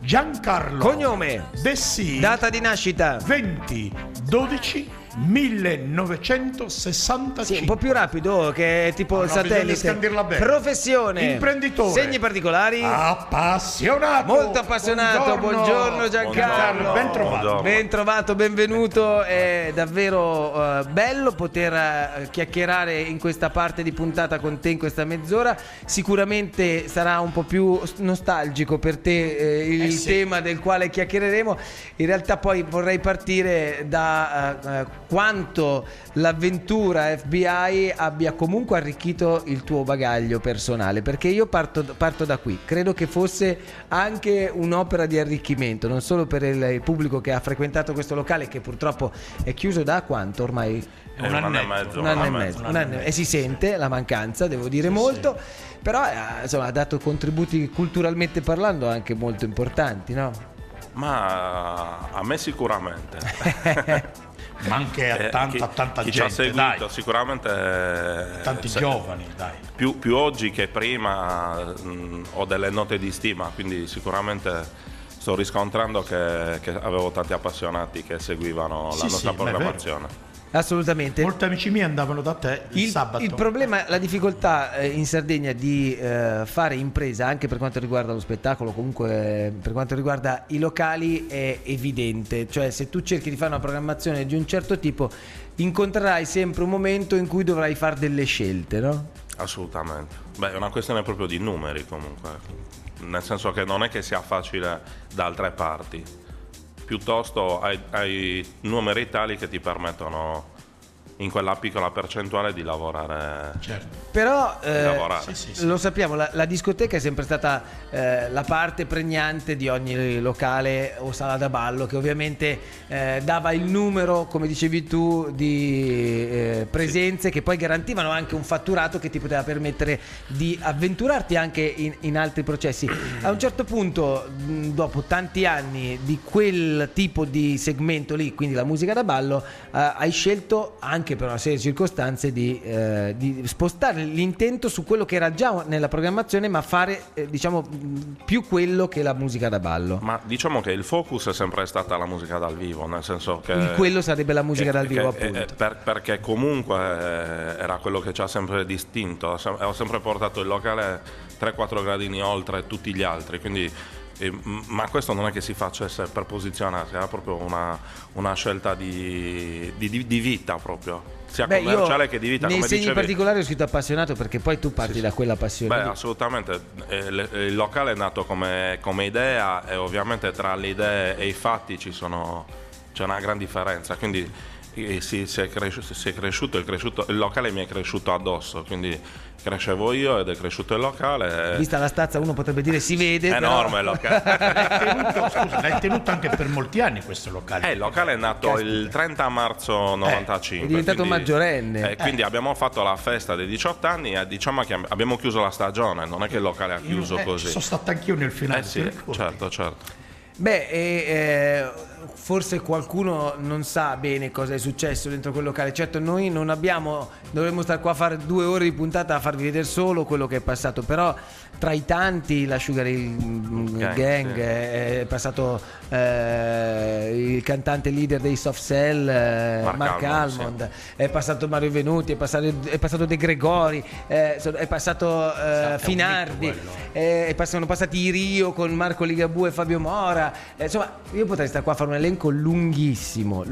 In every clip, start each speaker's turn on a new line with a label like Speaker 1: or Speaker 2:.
Speaker 1: Giancarlo.
Speaker 2: Cognome.
Speaker 1: Dessì.
Speaker 2: Data di nascita.
Speaker 1: 20/12/1965.
Speaker 2: Sì, un po' più rapido, che è tipo il
Speaker 1: bisogna
Speaker 2: satellite.
Speaker 1: scandirla bene.
Speaker 2: Professione.
Speaker 1: Imprenditore.
Speaker 2: Segni particolari.
Speaker 1: Appassionato.
Speaker 2: Molto appassionato. Buongiorno Giancarlo.
Speaker 1: Ben trovato.
Speaker 2: Ben trovato, benvenuto. È davvero bello poter chiacchierare in questa parte di puntata con te in questa mezz'ora. Sicuramente sarà un po' più nostalgico per te il tema del quale chiacchiereremo. In realtà poi vorrei partire da quanto l'avventura FBI abbia comunque arricchito il tuo bagaglio personale, perché io parto da qui. Credo che fosse anche un'opera di arricchimento, non solo per il pubblico che ha frequentato questo locale, che purtroppo è chiuso da quanto ormai?
Speaker 3: Un anno e mezzo.
Speaker 2: Un anno, e si sente la mancanza, devo dire molto. Però insomma, ha dato contributi culturalmente parlando anche molto importanti, no?
Speaker 3: Ma a me sicuramente.
Speaker 1: Ma anche a tanta
Speaker 3: chi
Speaker 1: gente,
Speaker 3: ci ha seguito,
Speaker 1: dai.
Speaker 3: Sicuramente
Speaker 1: Tanti giovani, dai.
Speaker 3: più oggi che prima ho delle note di stima, quindi sicuramente sto riscontrando che avevo tanti appassionati che seguivano la nostra programmazione.
Speaker 2: Assolutamente.
Speaker 1: Molti amici miei andavano da te il sabato.
Speaker 2: Il problema, la difficoltà in Sardegna di fare impresa anche per quanto riguarda lo spettacolo, comunque per quanto riguarda i locali, è evidente. Cioè, se tu cerchi di fare una programmazione di un certo tipo, incontrerai sempre un momento in cui dovrai fare delle scelte, no?
Speaker 3: Assolutamente. Beh, è una questione proprio di numeri comunque, nel senso che non è che sia facile da altre parti. Piuttosto hai numeri tali che ti permettono in quella piccola percentuale di lavorare.
Speaker 1: Certo.
Speaker 2: Però
Speaker 1: sì.
Speaker 2: lo sappiamo, la discoteca è sempre stata la parte pregnante di ogni locale o sala da ballo, che ovviamente dava il numero, come dicevi tu, di presenze che poi garantivano anche un fatturato che ti poteva permettere di avventurarti anche in altri processi. A un certo punto, dopo tanti anni di quel tipo di segmento lì, quindi la musica da ballo, hai scelto anche per una serie di circostanze di spostare l'intento su quello che era già nella programmazione, ma fare diciamo più quello che la musica da ballo.
Speaker 3: Ma diciamo che il focus è sempre stata la musica dal vivo, nel senso che
Speaker 2: quello sarebbe la musica dal vivo, appunto.
Speaker 3: Perché comunque era quello che ci ha sempre distinto. Ho sempre portato il locale 3-4 gradini oltre tutti gli altri, quindi ma questo non è che si facesse per posizionarsi, era proprio una scelta di vita proprio, sia commerciale che di vita.
Speaker 2: Nei
Speaker 3: come
Speaker 2: segni
Speaker 3: dicevi,
Speaker 2: particolari ho scritto appassionato, perché poi tu parti da quella passione.
Speaker 3: Beh,
Speaker 2: lì.
Speaker 3: assolutamente. Il locale è nato come idea, e ovviamente tra le idee e i fatti c'è una gran differenza, quindi si è cresciuto, il locale mi è cresciuto addosso, quindi crescevo io ed è cresciuto il locale.
Speaker 2: Vista la stazza uno potrebbe dire si vede,
Speaker 3: è enorme il locale.
Speaker 1: L'hai tenuto anche per molti anni questo locale.
Speaker 3: Il locale è nato il 30 marzo 95.
Speaker 2: È diventato maggiorenne.
Speaker 3: Quindi abbiamo fatto la festa dei 18 anni e diciamo che abbiamo chiuso la stagione, non è che il locale ha chiuso così.
Speaker 1: Sono stato anch'io nel finale.
Speaker 3: Sì, certo.
Speaker 2: Beh, forse qualcuno non sa bene cosa è successo dentro quel locale. Certo, noi non dovremmo stare qua a fare 2 ore di puntata a farvi vedere solo quello che è passato, però tra i tanti la Sugar Hill Gang,
Speaker 3: sì.
Speaker 2: è passato il cantante leader dei Soft Cell, Mark Almond, sì. È passato Mario Venuti, è passato De Gregori, è passato Finardi, sono passati i Rio con Marco Ligabue e Fabio Mora. Insomma, io potrei stare qua a fare un elenco lunghissimo.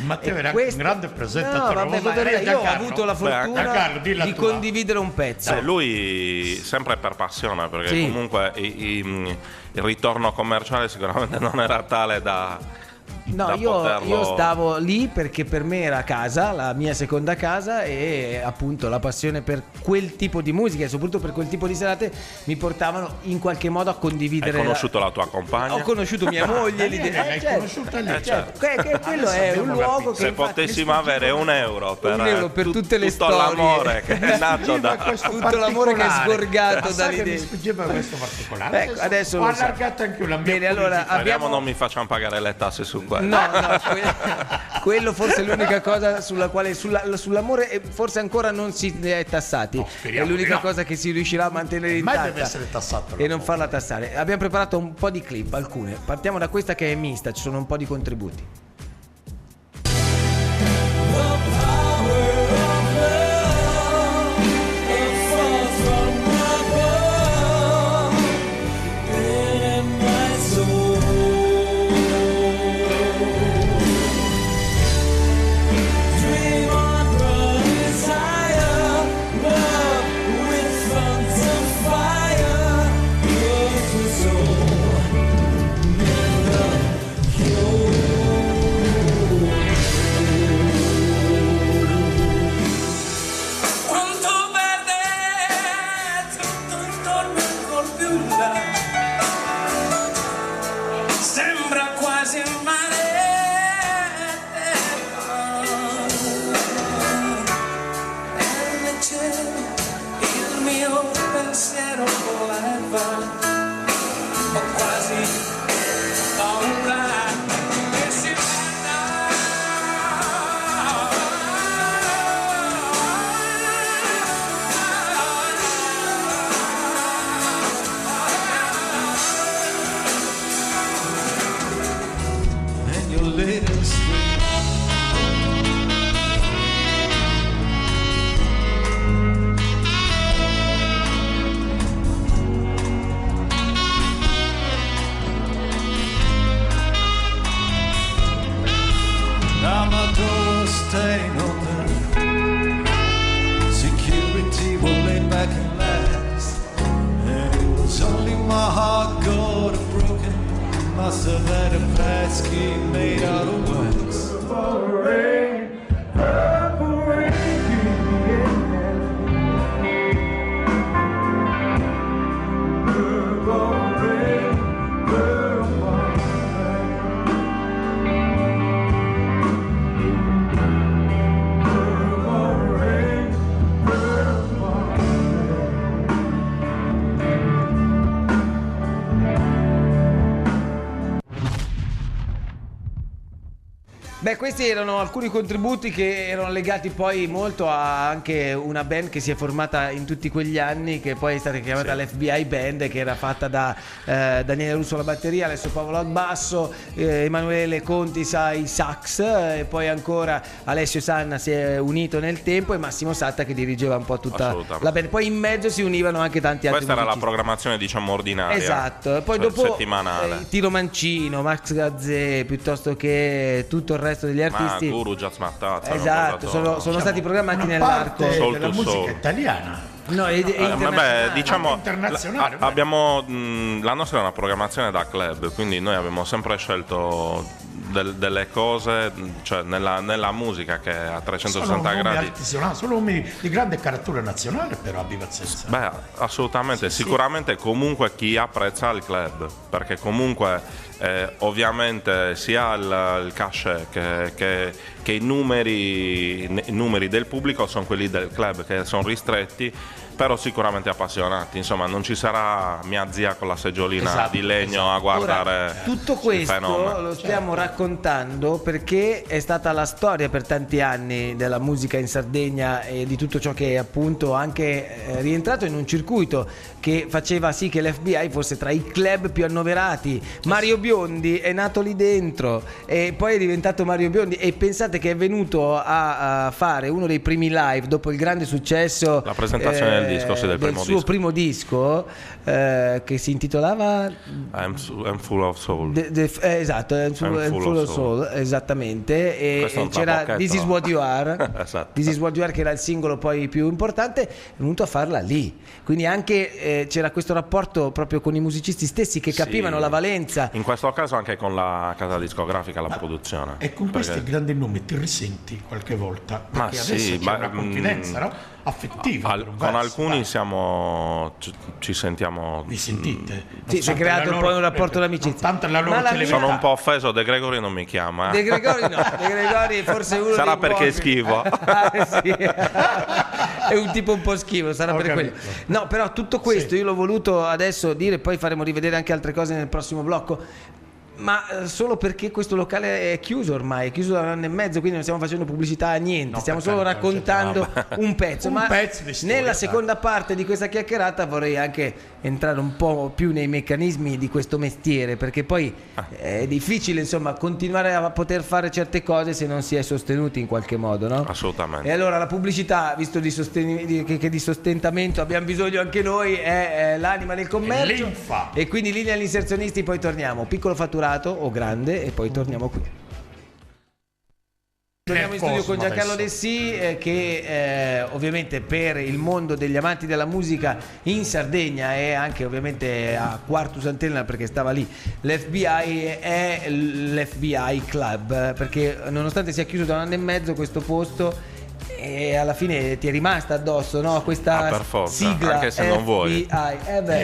Speaker 1: Matteo era anche un grande presentatore.
Speaker 2: Io ho avuto la fortuna di condividere un pezzo.
Speaker 3: Lui sempre per passione, perché comunque il ritorno commerciale sicuramente non era tale da
Speaker 2: io stavo lì perché per me era casa, la mia seconda casa, e appunto la passione per quel tipo di musica e soprattutto per quel tipo di serate mi portavano in qualche modo a condividere.
Speaker 3: Hai conosciuto la tua compagna?
Speaker 2: Ho conosciuto mia moglie.
Speaker 1: L'hai conosciuta lì?
Speaker 2: Certo. Quello è un luogo che
Speaker 3: se potessimo avere €1 per
Speaker 2: tutte le
Speaker 3: tutto
Speaker 2: storie,
Speaker 3: l'amore che è nato da
Speaker 2: tutto l'amore che è sgorgato da lì
Speaker 1: mi sfuggeva questo particolare.
Speaker 2: Adesso
Speaker 1: ho allargato anche la mia.
Speaker 2: Bene, allora
Speaker 3: Speriamo non mi facciamo pagare le tasse su questo.
Speaker 2: quello forse è l'unica cosa sulla quale sull'amore forse ancora non si è tassati. È l'unica cosa che si riuscirà a mantenere intatta.
Speaker 1: Mai deve essere tassato
Speaker 2: E non farla tassare. Abbiamo preparato un po' di clip, alcune. Partiamo da questa che è mista, ci sono un po' di contributi. Beh, questi erano alcuni contributi che erano legati poi molto a anche una band che si è formata in tutti quegli anni, che poi è stata chiamata l'FBI Band, che era fatta da Daniele Russo alla batteria, Alessio Pavolo al basso, Emanuele Contis ai sax, e poi ancora Alessio Sanna si è unito nel tempo e Massimo Satta che dirigeva un po' tutta la band. Poi in mezzo si univano anche tanti altri
Speaker 3: Questa era
Speaker 2: musicisti.
Speaker 3: la programmazione, diciamo, ordinaria.
Speaker 2: Esatto. Poi
Speaker 3: cioè
Speaker 2: dopo
Speaker 3: settimanale.
Speaker 2: Tiro Mancino, Max Gazzè, piuttosto che tutto il resto degli artisti.
Speaker 3: Guru, Jazz Mattazza.
Speaker 2: Esatto, sono stati programmati nell'arco
Speaker 1: della musica italiana.
Speaker 2: No,
Speaker 3: vabbè, diciamo
Speaker 1: internazionale.
Speaker 3: abbiamo la nostra è una programmazione da club, quindi noi abbiamo sempre scelto delle cose, cioè nella musica che a 360 gradi
Speaker 1: sono nomi di grande caratura nazionale, però a Vivazzezza.
Speaker 3: Beh, assolutamente, sicuramente comunque chi apprezza il club, perché comunque ovviamente sia il cachet che i numeri del pubblico sono quelli del club, che sono ristretti però sicuramente appassionati. Insomma, non ci sarà mia zia con la seggiolina di legno a guardare.
Speaker 2: Ora, tutto questo lo stiamo raccontando perché è stata la storia per tanti anni della musica in Sardegna e di tutto ciò che è appunto anche rientrato in un circuito che faceva sì che l'FBI fosse tra i club più annoverati. Mario Biondi è nato lì dentro e poi è diventato Mario Biondi, e pensate che è venuto a fare uno dei primi live dopo il grande successo,
Speaker 3: la presentazione del disco, sì, del
Speaker 2: suo primo disco che si intitolava
Speaker 3: I'm Full of Soul.
Speaker 2: Esatto, I'm Full of Soul, esattamente, e c'era This Is What You Are.
Speaker 3: Esatto.
Speaker 2: This Is What You Are, che era il singolo poi più importante, è venuto a farla lì, quindi anche c'era questo rapporto proprio con i musicisti stessi che capivano la valenza,
Speaker 3: in questo caso anche con la casa discografica, la produzione.
Speaker 1: E con questi grandi nomi ti risenti qualche volta? Perché adesso c'è una confidenza, no? Affettiva
Speaker 3: con alcuni ci sentiamo.
Speaker 1: Vi sentite?
Speaker 2: Sì, si è creato un po' un rapporto d'amicizia.
Speaker 1: Tanto la loro
Speaker 3: sono un po' offeso, De Gregori non mi chiama.
Speaker 2: De Gregori no, De Gregori forse uno
Speaker 3: sarà
Speaker 2: dei
Speaker 3: perché è schivo.
Speaker 2: Sì. È un tipo un po' schivo, sarà per quello. No, però tutto questo io l'ho voluto adesso dire, poi faremo rivedere anche altre cose nel prossimo blocco. Ma solo perché questo locale è chiuso ormai, è chiuso da 1 anno e mezzo, quindi non stiamo facendo pubblicità a niente, stiamo solo raccontando un pezzo.
Speaker 1: Un pezzo di storia,
Speaker 2: nella seconda parte di questa chiacchierata vorrei anche entrare un po' più nei meccanismi di questo mestiere, perché poi è difficile, insomma, continuare a poter fare certe cose se non si è sostenuti in qualche modo, no?
Speaker 3: Assolutamente.
Speaker 2: E allora la pubblicità, visto che di sostentamento abbiamo bisogno anche noi, è l'anima del commercio. E quindi linea agli inserzionisti, poi torniamo. Piccolo fatturato o grande e poi torniamo qui. Torniamo in studio con Giancarlo Dessì che ovviamente per il mondo degli amanti della musica in Sardegna e anche ovviamente a Quartus Antella, perché stava lì, l'FBI è l'FBI Club, perché nonostante sia chiuso da 1 anno e mezzo questo posto, e alla fine ti è rimasta addosso, no? Questa
Speaker 3: per forza,
Speaker 2: sigla
Speaker 3: anche se non vuoi.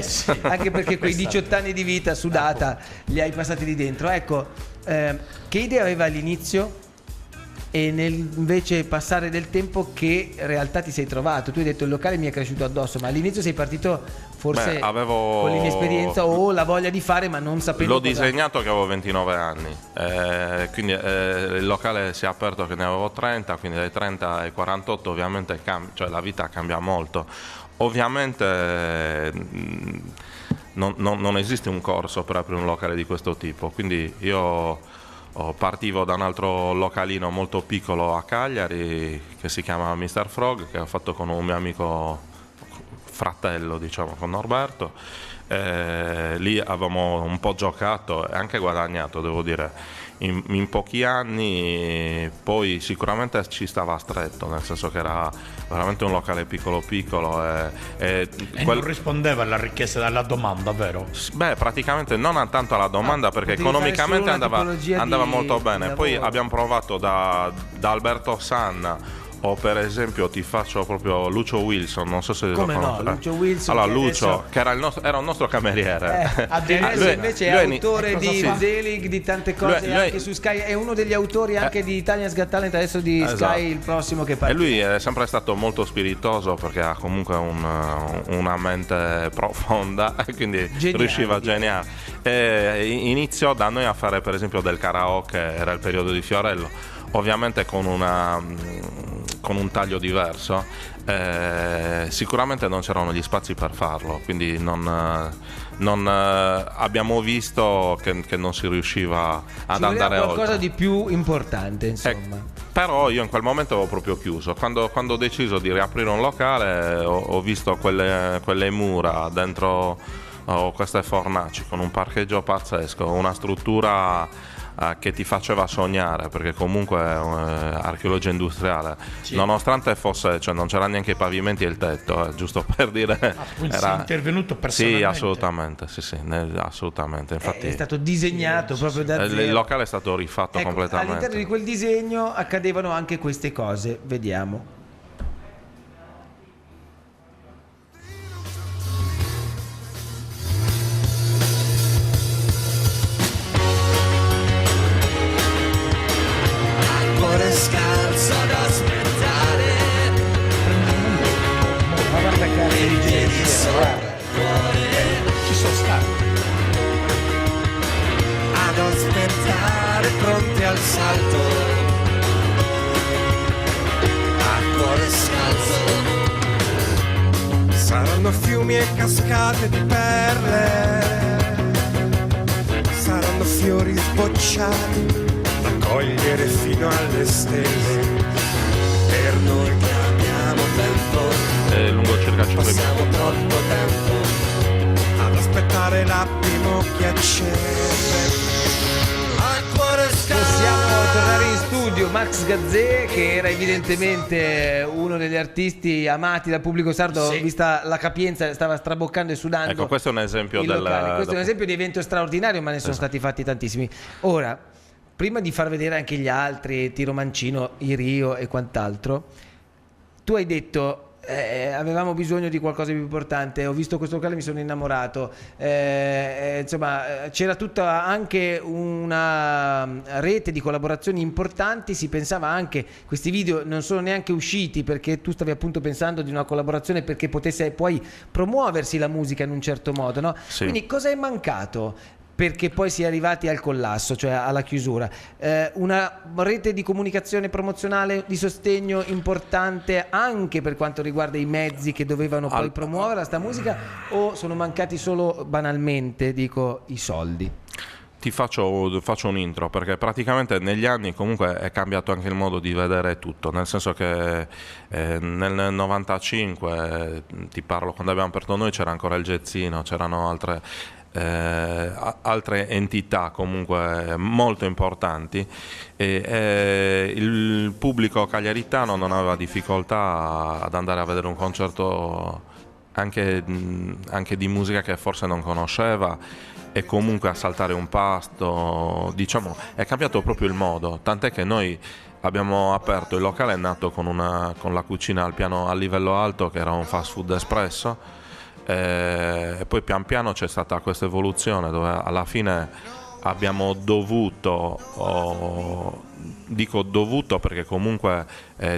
Speaker 2: Sì, anche perché quei 18 anni di vita sudata li hai passati lì dentro. Ecco, che idea aveva all'inizio e nel invece passare del tempo che realtà ti sei trovato? Tu hai detto il locale mi è cresciuto addosso, ma all'inizio sei partito forse con l'inesperienza o la voglia di fare, ma non sapendo.
Speaker 3: L'ho disegnato che avevo 29 anni, quindi il locale si è aperto che ne avevo 30, quindi dai 30 ai 48 ovviamente cioè la vita cambia molto. Ovviamente non esiste un corso per aprire un locale di questo tipo, quindi io partivo da un altro localino molto piccolo a Cagliari che si chiama Mr. Frog, che ho fatto con un mio amico fratello, diciamo, con Norberto. Lì avevamo un po' giocato e anche guadagnato, devo dire, in pochi anni. Poi sicuramente ci stava stretto, nel senso che era veramente un locale piccolo e
Speaker 1: non rispondeva alla richiesta della domanda, vero?
Speaker 3: Beh, praticamente non tanto alla domanda, perché economicamente andava molto bene. Poi abbiamo provato da Alberto Sanna, o per esempio ti faccio proprio Lucio Wilson, non so se
Speaker 2: come
Speaker 3: lo
Speaker 2: no, Lucio Wilson.
Speaker 3: Allora Lucio, che era un nostro cameriere,
Speaker 2: adesso invece è autore di Zelig, di tante cose, anche su Sky, è uno degli autori anche di Italia's Got Talent, adesso di Sky, il prossimo che parla.
Speaker 3: E lui è sempre stato molto spiritoso, perché ha comunque una mente profonda, quindi riusciva geniale. E iniziò da noi a fare per esempio del karaoke, era il periodo di Fiorello, ovviamente con un taglio diverso. Sicuramente non c'erano gli spazi per farlo, quindi abbiamo visto che non si riusciva ad andare oltre.
Speaker 2: Qualcosa di più importante, insomma.
Speaker 3: Però io in quel momento avevo proprio chiuso. Quando ho deciso di riaprire un locale, ho visto quelle mura dentro queste fornaci con un parcheggio pazzesco, una struttura che ti faceva sognare, perché comunque archeologia industriale, sì, nonostante fosse, cioè non c'era neanche i pavimenti e il tetto, giusto per dire.
Speaker 1: Quindi sei intervenuto personalmente?
Speaker 3: Sì, assolutamente, assolutamente. Infatti
Speaker 2: è stato disegnato proprio da zero.
Speaker 3: Il locale è stato rifatto completamente.
Speaker 2: All'interno di quel disegno accadevano anche queste cose, vediamo.
Speaker 4: Scalzo ad aspettare e tieni sopra il cuore,
Speaker 1: ci sono stato
Speaker 4: ad aspettare pronti al salto, a cuore scalzo. Saranno fiumi e cascate di perle, saranno fiori sbocciati da cogliere fino alle stelle. Per noi che abbiamo tempo,
Speaker 3: lungo circa 5
Speaker 4: passiamo troppo tempo ad aspettare l'attimo che accende.
Speaker 2: Possiamo tornare in studio. Max Gazzè, che era evidentemente uno degli artisti amati dal pubblico sardo, sì, vista la capienza, stava straboccando e sudando.
Speaker 3: Ecco, questo è un esempio
Speaker 2: questo è un esempio di evento straordinario, ma ne sono stati fatti tantissimi. Ora, prima di far vedere anche gli altri, Tiro Mancino, i Rio e quant'altro, tu hai detto avevamo bisogno di qualcosa di più importante, ho visto questo locale, mi sono innamorato, insomma c'era tutta anche una rete di collaborazioni importanti, si pensava anche, questi video non sono neanche usciti perché tu stavi appunto pensando di una collaborazione perché potesse poi promuoversi la musica in un certo modo, no?
Speaker 3: Sì.
Speaker 2: Quindi cosa è mancato perché poi si è arrivati al collasso, cioè alla chiusura. Una rete di comunicazione promozionale di sostegno importante anche per quanto riguarda i mezzi che dovevano poi promuovere sta musica, o sono mancati solo banalmente, dico, i soldi?
Speaker 3: Ti faccio un intro, perché praticamente negli anni comunque è cambiato anche il modo di vedere tutto, nel senso che nel 95, ti parlo, quando abbiamo aperto noi c'era ancora il Jazzino, c'erano altre entità comunque molto importanti, e il pubblico cagliaritano non aveva difficoltà ad andare a vedere un concerto anche di musica che forse non conosceva, e comunque a saltare un pasto, diciamo, è cambiato proprio il modo, tant'è che noi abbiamo aperto il locale, è nato con la cucina al livello alto, che era un fast food espresso, e poi pian piano c'è stata questa evoluzione dove alla fine abbiamo dovuto, dico dovuto perché comunque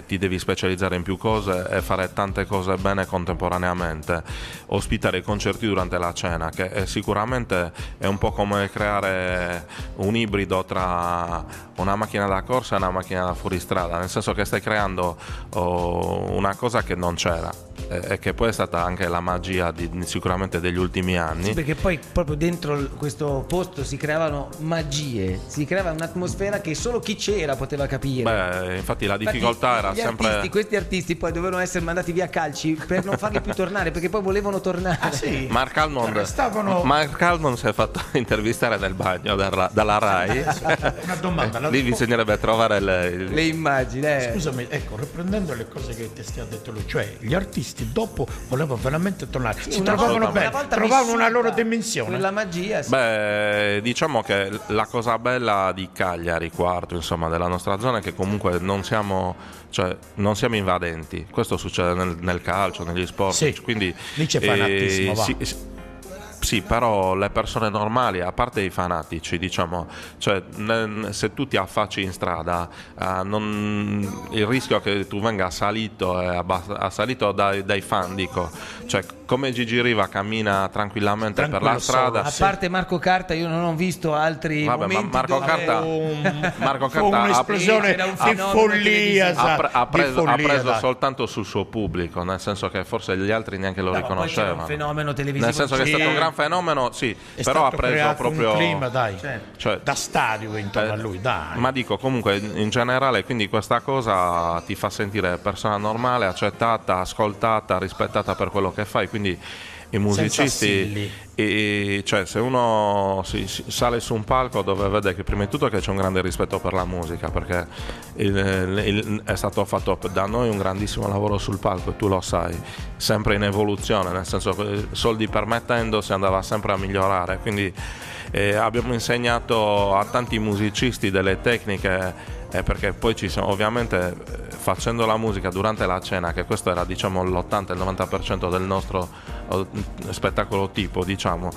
Speaker 3: ti devi specializzare in più cose e fare tante cose bene contemporaneamente, ospitare i concerti durante la cena, che sicuramente è un po' come creare un ibrido tra una macchina da corsa e una macchina da fuoristrada, nel senso che stai creando una cosa che non c'era, e che poi è stata anche la magia sicuramente degli ultimi anni.
Speaker 2: Sì, perché poi proprio dentro questo posto si creavano magie, si creava un'atmosfera che solo chi c'era poteva capire.
Speaker 3: Beh, infatti la difficoltà era sempre...
Speaker 2: Questi artisti poi dovevano essere mandati via a calci per non farli più tornare, perché poi volevano tornare.
Speaker 1: Ah, sì.
Speaker 3: Mark Almond si è fatto intervistare nel bagno dalla Rai.
Speaker 1: Una domanda.
Speaker 3: Lì bisognerebbe trovare
Speaker 2: le immagini.
Speaker 1: Scusami, ecco, riprendendo le cose che ti ha detto lui, cioè gli artisti dopo volevano veramente tornare, si trovavano bene, trovavano una loro dimensione.
Speaker 2: Quella magia, sì.
Speaker 3: Beh, diciamo che la cosa bella di Cagliari, quarto, insomma, della nostra zona, è che comunque non siamo invadenti. Questo succede nel calcio, negli sport,
Speaker 1: sì,
Speaker 3: quindi
Speaker 1: lì c'è fanatismo,
Speaker 3: sì, però le persone normali, a parte i fanatici, diciamo, cioè se tu ti affacci in strada, il rischio che tu venga assalito dai fan, dico, cioè come Gigi Riva cammina tranquillamente per la strada.
Speaker 2: A parte Marco Carta, io non ho visto altri momenti
Speaker 3: Marco Carta
Speaker 1: un'esplosione di follia,
Speaker 3: ha preso soltanto sul suo pubblico, nel senso che forse gli altri neanche lo riconoscevano.
Speaker 2: Un fenomeno televisivo,
Speaker 3: nel senso che è stato un gran fenomeno, sì, però ha preso proprio
Speaker 1: un clima, dai,
Speaker 3: cioè,
Speaker 1: da stadio intorno a lui, dai.
Speaker 3: Ma dico, comunque in generale, quindi questa cosa ti fa sentire persona normale, accettata, ascoltata, rispettata per quello che fai, quindi i musicisti, cioè se uno sale su un palco dove vede che prima di tutto che c'è un grande rispetto per la musica, perché è stato fatto da noi un grandissimo lavoro sul palco, e tu lo sai, sempre in evoluzione, nel senso che soldi permettendo si andava sempre a migliorare, quindi abbiamo insegnato a tanti musicisti delle tecniche, perché poi ci sono, ovviamente, facendo la musica durante la cena, che questo era, diciamo, l'80-90% del nostro spettacolo tipo, diciamo,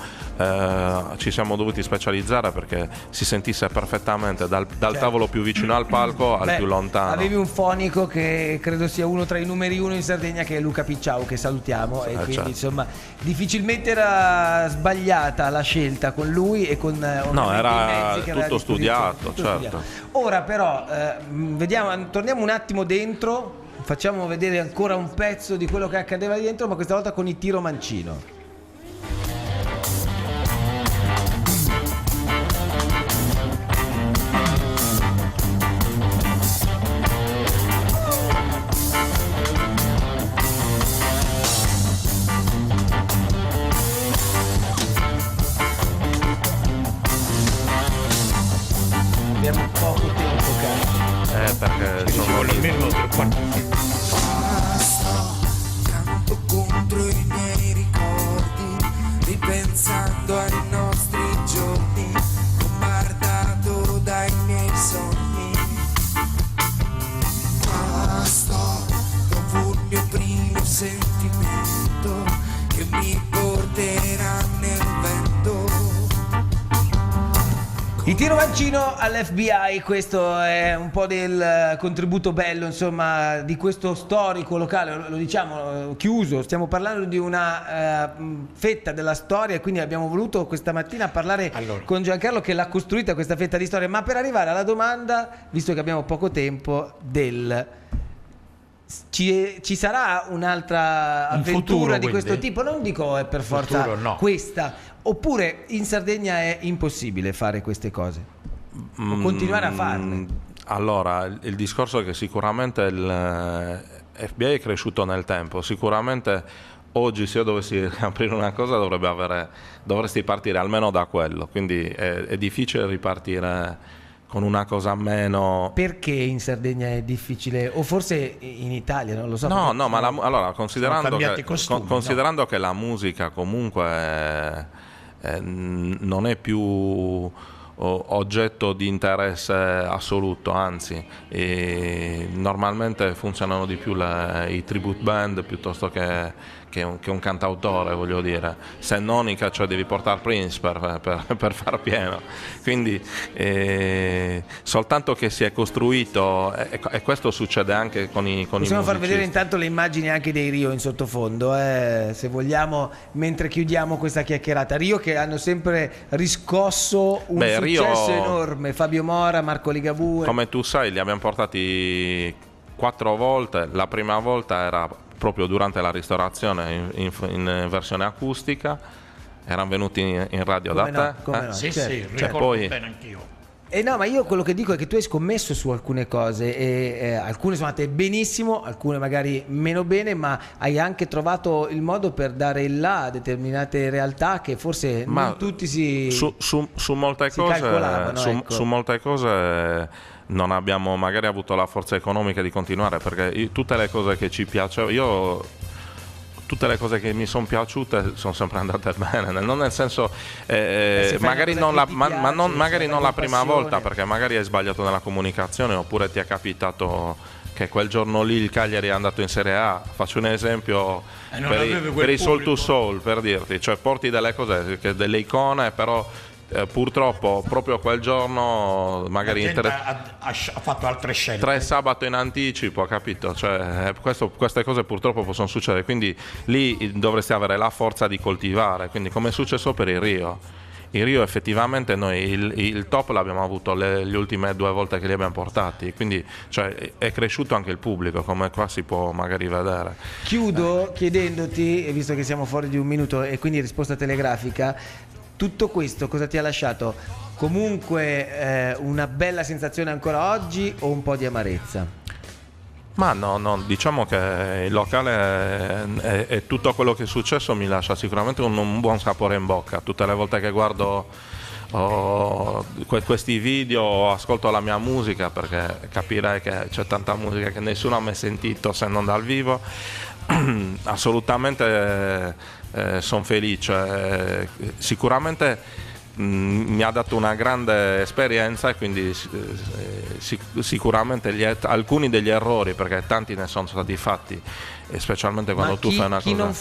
Speaker 3: ci siamo dovuti specializzare perché si sentisse perfettamente dal tavolo più vicino al palco al più lontano.
Speaker 2: Avevi un fonico che credo sia uno tra i numeri uno in Sardegna, che è Luca Picciau, che salutiamo, e quindi certo, insomma difficilmente era sbagliata la scelta con lui e con
Speaker 3: era tutto studiato, certo.
Speaker 2: Ora però vediamo, torniamo un attimo dentro, facciamo vedere ancora un pezzo di quello che accadeva dentro, ma questa volta con i Tiro Mancino. Abbiamo poco tempo, caro.
Speaker 3: Perché
Speaker 1: ci vuole almeno 3 quarti.
Speaker 5: Canto contro i miei ricordi, ripensando ai nostri giorni, bombardato dai miei sogni. Ma sto dopo il mio primo sentimento che mi porterà nel vento.
Speaker 2: Il tiro mancino all'FBI, questo è un po' del contributo bello, insomma, di questo storico locale, lo diciamo chiuso, stiamo parlando di una fetta della storia e quindi abbiamo voluto questa mattina parlare con Giancarlo che l'ha costruita questa fetta di storia, ma per arrivare alla domanda, visto che abbiamo poco tempo, ci sarà un'altra avventura di questo tipo? Non dico è per forza questa. Oppure in Sardegna è impossibile fare queste cose o continuare a farle?
Speaker 3: Allora, il discorso è che sicuramente il FBI è cresciuto nel tempo. Sicuramente oggi se io dovessi aprire una cosa dovresti partire almeno da quello. Quindi è difficile ripartire con una cosa meno.
Speaker 2: Perché in Sardegna è difficile? O forse in Italia, non lo so.
Speaker 3: No, ma allora, considerando che la musica comunque non è più oggetto di interesse assoluto, anzi normalmente funzionano di più i tribute band piuttosto che un cantautore, voglio dire, se non cioè devi portare Prince per far pieno, quindi soltanto che si è costruito e questo succede anche con i
Speaker 2: possiamo far vedere intanto le immagini anche dei Rio in sottofondo, se vogliamo, mentre chiudiamo questa chiacchierata. Rio che hanno sempre riscosso un successo enorme, Fabio Mora, Marco Ligabue.
Speaker 3: Come tu sai, li abbiamo portati 4 volte. La prima volta era proprio durante la ristorazione in versione acustica, erano venuti in radio
Speaker 2: come
Speaker 3: da te.
Speaker 2: No,
Speaker 1: sì,
Speaker 2: certo.
Speaker 1: ricordo bene anch'io.
Speaker 2: No, ma io quello che dico è che tu hai scommesso su alcune cose e alcune sono andate benissimo, alcune magari meno bene, ma hai anche trovato il modo per dare il là a determinate realtà che forse non tutti
Speaker 3: su molte cose
Speaker 2: calcolavano.
Speaker 3: Su molte cose non abbiamo magari avuto la forza economica di continuare, perché tutte le cose che ci piacevano, tutte le cose che mi sono piaciute sono sempre andate bene, non nel senso magari non la prima volta, perché magari hai sbagliato nella comunicazione, oppure ti è capitato che quel giorno lì il Cagliari è andato in Serie A. Faccio un esempio per i Soul to Soul, per dirti, cioè porti delle cose, delle icone, però purtroppo proprio quel giorno magari
Speaker 1: ha fatto altre scelte,
Speaker 3: 3 sabato in anticipo, capito? Cioè, queste cose purtroppo possono succedere, quindi lì dovresti avere la forza di coltivare, quindi come è successo per il Rio effettivamente noi il top l'abbiamo avuto le ultime 2 volte che li abbiamo portati, quindi cioè, è cresciuto anche il pubblico, come qua si può magari vedere.
Speaker 2: Chiudo chiedendoti, visto che siamo fuori di un minuto e quindi risposta telegrafica, tutto questo cosa ti ha lasciato? Comunque una bella sensazione ancora oggi o un po' di amarezza?
Speaker 3: Ma no, diciamo che il locale è tutto quello che è successo mi lascia sicuramente un buon sapore in bocca. Tutte le volte che guardo questi video, ascolto la mia musica, perché capirei che c'è tanta musica che nessuno ha mai sentito se non dal vivo, assolutamente sono felice. Sicuramente mi ha dato una grande esperienza e quindi sicuramente alcuni degli errori, perché tanti ne sono stati fatti, e specialmente quando tu fai una cosa.
Speaker 2: Chi non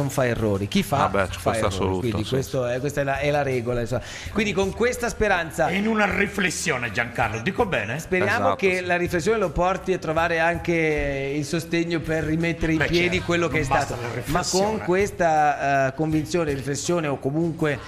Speaker 2: fa errori, chi fa fa errori.
Speaker 3: Assoluto,
Speaker 2: quindi
Speaker 3: sì.
Speaker 2: questa è la regola, insomma. Quindi con questa speranza,
Speaker 1: in una riflessione, Giancarlo, dico bene?
Speaker 2: speriamo
Speaker 3: Esatto,
Speaker 2: che
Speaker 3: sì.
Speaker 2: la riflessione lo porti a trovare anche il sostegno per rimettere in piedi
Speaker 1: certo,
Speaker 2: quello che è
Speaker 1: non basta
Speaker 2: stato,
Speaker 1: la
Speaker 2: ma
Speaker 1: riflessione.
Speaker 2: con questa convinzione, riflessione o comunque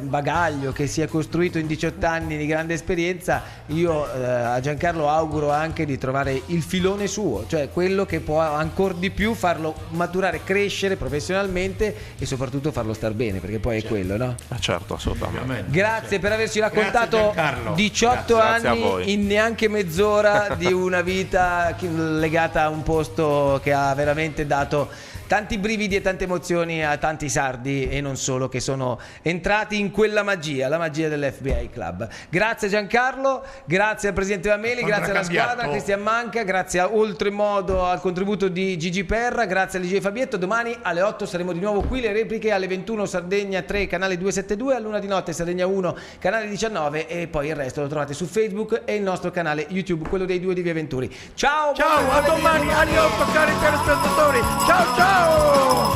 Speaker 2: bagaglio che si è costruito in 18 anni di grande esperienza, io a Giancarlo auguro anche di trovare il filone suo, cioè quello che può ancora di più farlo maturare, crescere professionalmente e soprattutto farlo star bene, perché poi è quello, no?
Speaker 3: Certo, assolutamente.
Speaker 2: Grazie per averci raccontato
Speaker 1: Giancarlo.
Speaker 2: 18
Speaker 3: Grazie a
Speaker 2: anni
Speaker 3: voi.
Speaker 2: in neanche mezz'ora di una vita legata a un posto che ha veramente dato tanti brividi e tante emozioni a tanti sardi e non solo, che sono entrati in quella magia, la magia dell'FBI Club. Grazie Giancarlo, grazie al presidente Mameli, grazie alla squadra, Cristian Manca, grazie oltremodo al contributo di Gigi Perra, grazie a DJ Fabietto. Domani alle 8 saremo di nuovo qui, le repliche alle 21 Sardegna 3 canale 272, all'1 di notte Sardegna 1 canale 19 e poi il resto lo trovate su Facebook e il nostro canale YouTube, quello dei 2 di Via Venturi. Ciao,
Speaker 1: Ciao, a domani, adios cari telespettatori, ciao ciao!